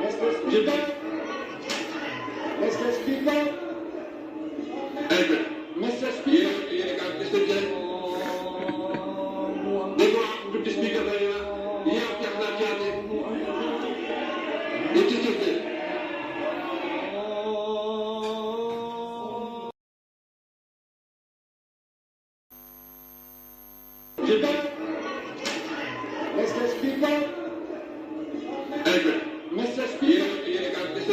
Speaker, Mr. Speaker, Mr. Speaker, देखो आप deputy speaker रहे हैं, ये आपके अखलाक क्या थे? ये किस चीज थे? Mr. Speaker, Mr. Speaker, ये आप किस